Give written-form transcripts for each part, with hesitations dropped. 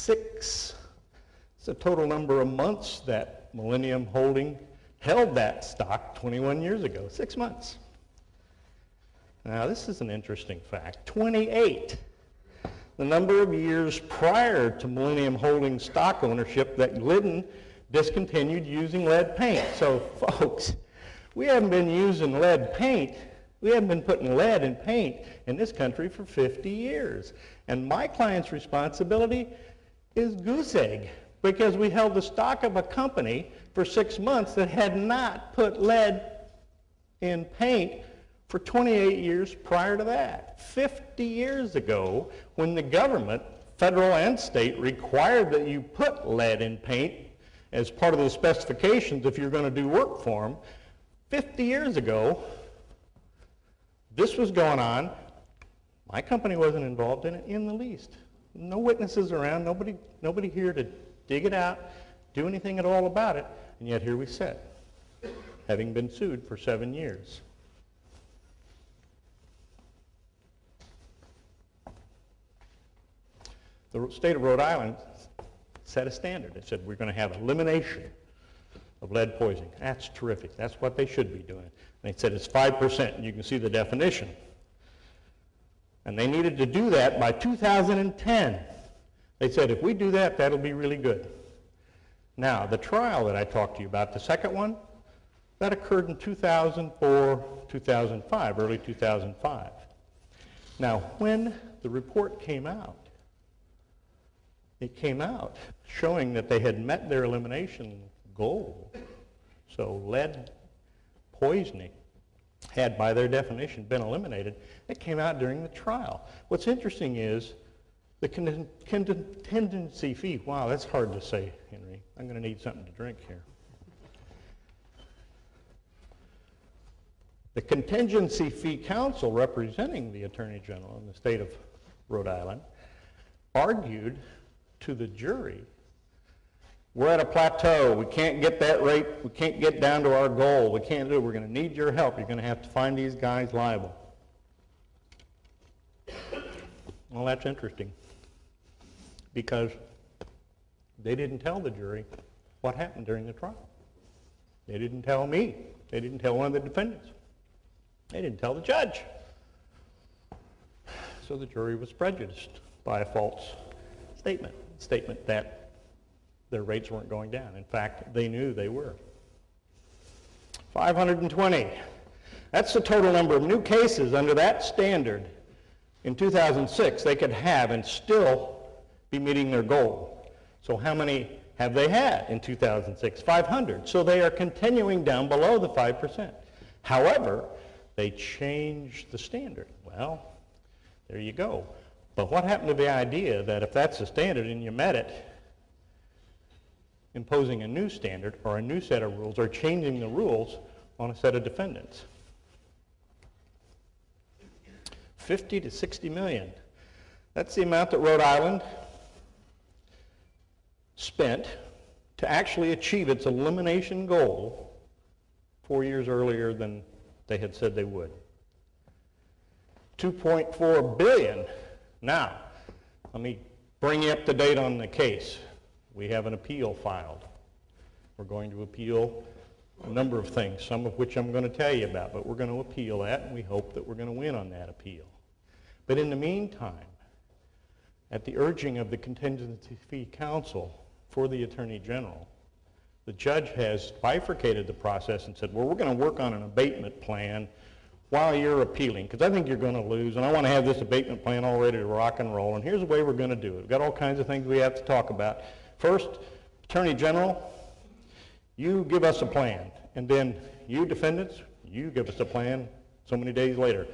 It's the total number of months that Millennium Holding held that stock 21 years ago, 6 months. Now this is an interesting fact, 28. The number of years prior to Millennium Holdings stock ownership that Glidden discontinued using lead paint. So folks, we haven't been using lead paint. We haven't been putting lead in paint in this country for 50 years. And my client's responsibility is goose egg, because we held the stock of a company for 6 months that had not put lead in paint for 28 years prior to that. 50 years ago, when the government, federal and state, required that you put lead in paint as part of the specifications if you're going to do work for them, 50 years ago, this was going on. My company wasn't involved in it in the least. No witnesses around, nobody here to dig it out, do anything at all about it, and yet here we sit, having been sued for 7 years. The state of Rhode Island set a standard. It said we're going to have elimination of lead poisoning. That's terrific. That's what they should be doing. And they said it's 5%, and you can see the definition. And they needed to do that by 2010. They said if we do that, that'll be really good. Now, the trial that I talked to you about, the second one, that occurred in 2004, 2005, early 2005. Now, when the report came out, it came out showing that they had met their elimination goal. So lead poisoning had, by their definition, been eliminated. It came out during the trial. What's interesting is the contingency fee. Wow, that's hard to say, Henry. I'm going to need something to drink here. The contingency fee counsel representing the Attorney General in the state of Rhode Island argued to the jury, we're at a plateau. We can't get that rate. We can't get down to our goal. We can't do it. We're going to need your help. You're going to have to find these guys liable. Well, that's interesting, because they didn't tell the jury what happened during the trial. They didn't tell me. They didn't tell one of the defendants. They didn't tell the judge. So the jury was prejudiced by a false statement that their rates weren't going down. In fact, they knew they were. 520. That's the total number of new cases under that standard in 2006 they could have and still be meeting their goal. So how many have they had in 2006? 500. So they are continuing down below the 5%. However, they changed the standard. Well, there you go. But what happened to the idea that if that's the standard and you met it, imposing a new standard or a new set of rules or changing the rules on a set of defendants? 50 to 60 million. That's the amount that Rhode Island spent to actually achieve its elimination goal 4 years earlier than they had said they would. 2.4 billion. Now, let me bring you up to date on the case. We have an appeal filed. We're going to appeal a number of things, some of which I'm going to tell you about, but we're going to appeal that, and we hope that we're going to win on that appeal. But in the meantime, at the urging of the Contingency Fee Counsel for the Attorney General, the judge has bifurcated the process and said, well, we're going to work on an abatement plan while you're appealing, because I think you're going to lose, and I want to have this abatement plan all ready to rock and roll, and here's the way we're going to do it. We've got all kinds of things we have to talk about. First, Attorney General, you give us a plan, and then you defendants, you give us a plan so many days later.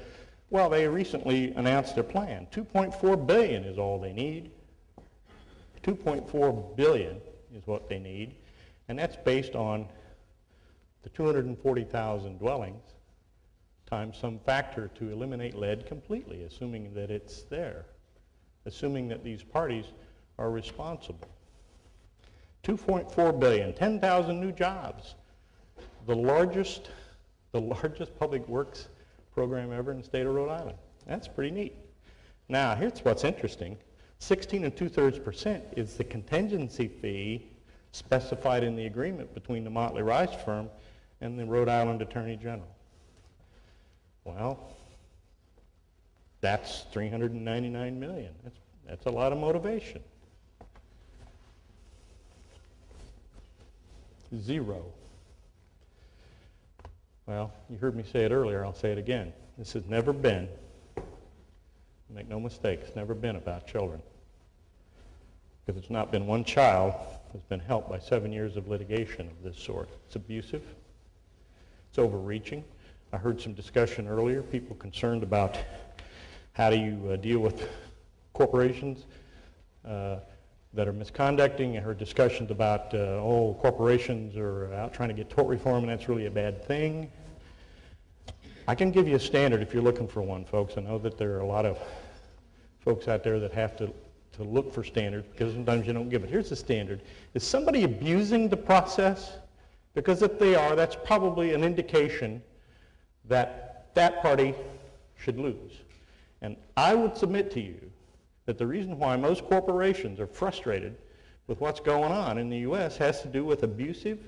Well, they recently announced their plan. $2.4 billion is all they need. $2.4 billion is what they need, and that's based on the 240,000 dwellings times some factor to eliminate lead completely, assuming that it's there, assuming that these parties are responsible. 2.4 billion, 10,000 new jobs, the largest public works program ever in the state of Rhode Island. That's pretty neat. Now, here's what's interesting. 16 2/3% is the contingency fee specified in the agreement between the Motley Rice firm and the Rhode Island Attorney General. Well, that's $399 million. That's a lot of motivation. Zero. Well, you heard me say it earlier, I'll say it again. This has never been, make no mistake, it's never been about children. Because it's not been one child that's been helped by 7 years of litigation of this sort. It's abusive. It's overreaching. I heard some discussion earlier, people concerned about how do you deal with corporations that are misconducting. I heard discussions about, corporations are out trying to get tort reform and that's really a bad thing. I can give you a standard if you're looking for one, folks. I know that there are a lot of folks out there that have to look for standards because sometimes you don't give it. Here's the standard. Is somebody abusing the process? Because if they are, that's probably an indication that that party should lose. And I would submit to you that the reason why most corporations are frustrated with what's going on in the U.S. has to do with abusive,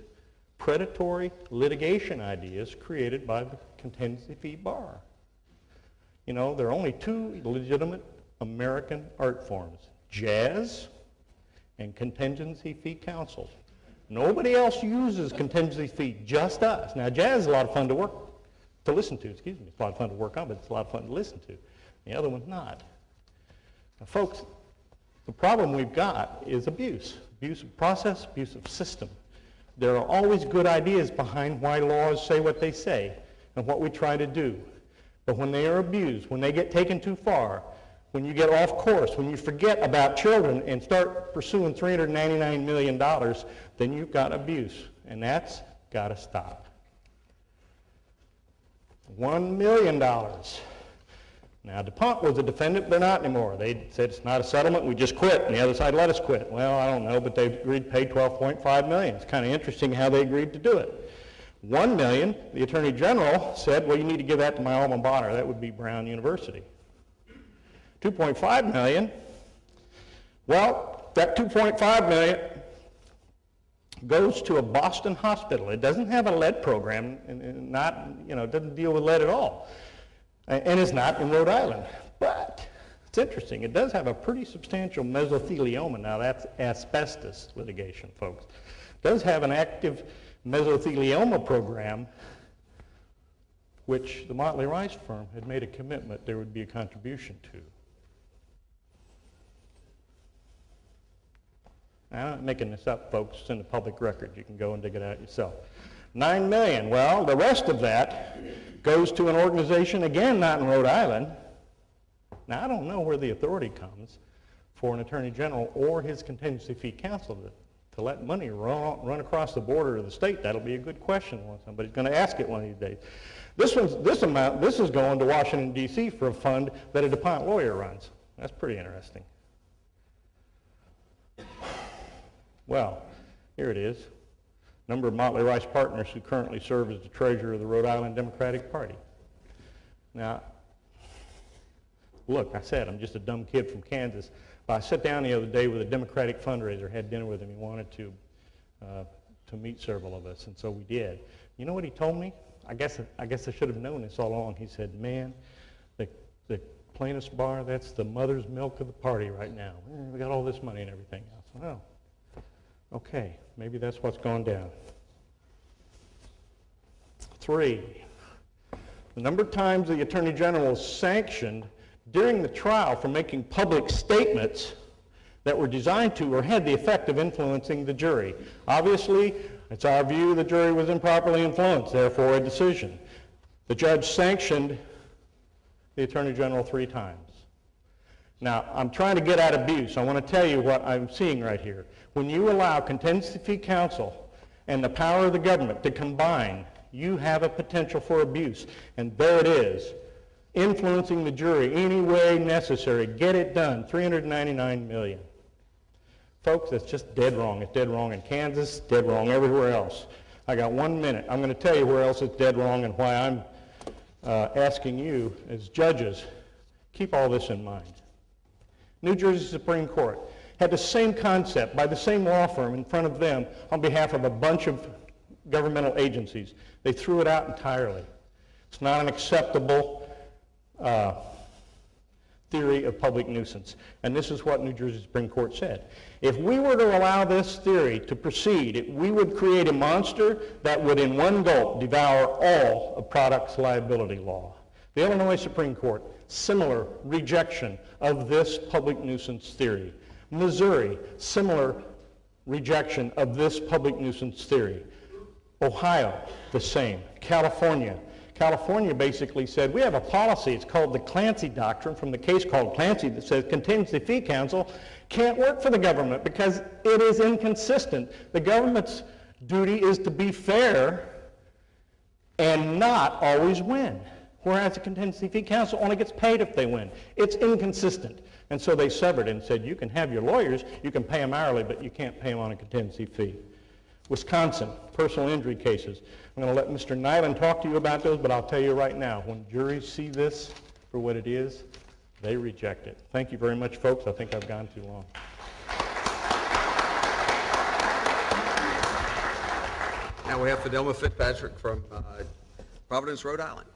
predatory litigation ideas created by the contingency fee bar. You know, there are only two legitimate American art forms, jazz and contingency fee counsel. Nobody else uses contingency fee, just us. Now, jazz is a lot of fun to listen to, excuse me. It's a lot of fun to work on, but it's a lot of fun to listen to. The other one's not. Now, folks, the problem we've got is abuse. Abuse of process, abuse of system. There are always good ideas behind why laws say what they say and what we try to do. But when they are abused, when they get taken too far, when you get off course, when you forget about children and start pursuing $399 million, then you've got abuse. And that's got to stop. $1 million. Now, DuPont was a defendant, they're not anymore. They said it's not a settlement, we just quit, and the other side let us quit. Well, I don't know, but they agreed to pay $12.5 million. It's kind of interesting how they agreed to do it. $1 million, the Attorney General said, well, you need to give that to my alma mater. That would be Brown University. $2.5 million, well, that $2.5 million goes to a Boston hospital. It doesn't have a lead program, and not, it doesn't deal with lead at all. And it's not in Rhode Island. But it's interesting. It does have a pretty substantial mesothelioma. Now, that's asbestos litigation, folks. It does have an active mesothelioma program, which the Motley Rice firm had made a commitment there would be a contribution to. Now, I'm not making this up, folks. It's in the public record. You can go and dig it out yourself. $9 million. Well, the rest of that goes to an organization, again, not in Rhode Island. Now, I don't know where the authority comes for an attorney general or his contingency fee counsel to let money run across the border of the state. That'll be a good question when somebody's going to ask it one of these days. This is going to Washington, D.C. for a fund that a DuPont lawyer runs. That's pretty interesting. Well, here it is. Number of Motley Rice partners who currently serve as the treasurer of the Rhode Island Democratic Party. Now, look, I said I'm just a dumb kid from Kansas. But I sat down the other day with a Democratic fundraiser, had dinner with him. He wanted to meet several of us, and so we did. You know what he told me? I guess I should have known this all along. He said, man, the plaintiff's bar, that's the mother's milk of the party right now. We got all this money and everything else. Well, okay, maybe that's what's going down. 3, the number of times the Attorney General was sanctioned during the trial for making public statements that were designed to or had the effect of influencing the jury. Obviously, it's our view the jury was improperly influenced, therefore a decision. The judge sanctioned the Attorney General 3 times. Now, I'm trying to get at abuse. I want to tell you what I'm seeing right here. When you allow contingency fee counsel and the power of the government to combine, you have a potential for abuse. And there it is, influencing the jury any way necessary. Get it done, $399 million. Folks, that's just dead wrong. It's dead wrong in Kansas, dead wrong everywhere else. I got 1 minute. I'm going to tell you where else it's dead wrong and why I'm asking you as judges, keep all this in mind. New Jersey Supreme Court had the same concept by the same law firm in front of them on behalf of a bunch of governmental agencies. They threw it out entirely. It's not an acceptable theory of public nuisance. And this is what New Jersey Supreme Court said. If we were to allow this theory to proceed, we would create a monster that would in one gulp devour all of products liability law. The Illinois Supreme Court, similar rejection of this public nuisance theory. Missouri, similar rejection of this public nuisance theory. Ohio, the same. California basically said, we have a policy, it's called the Clancy Doctrine, from the case called Clancy, that says contingency fee counsel can't work for the government because it is inconsistent. The government's duty is to be fair and not always win, whereas the contingency fee counsel only gets paid if they win. It's inconsistent. And so they severed it and said, you can have your lawyers, you can pay them hourly, but you can't pay them on a contingency fee. Wisconsin, personal injury cases. I'm going to let Mr. Nyland talk to you about those, but I'll tell you right now, when juries see this for what it is, they reject it. Thank you very much, folks. I think I've gone too long. Now we have Fidelma Fitzpatrick from Providence, Rhode Island.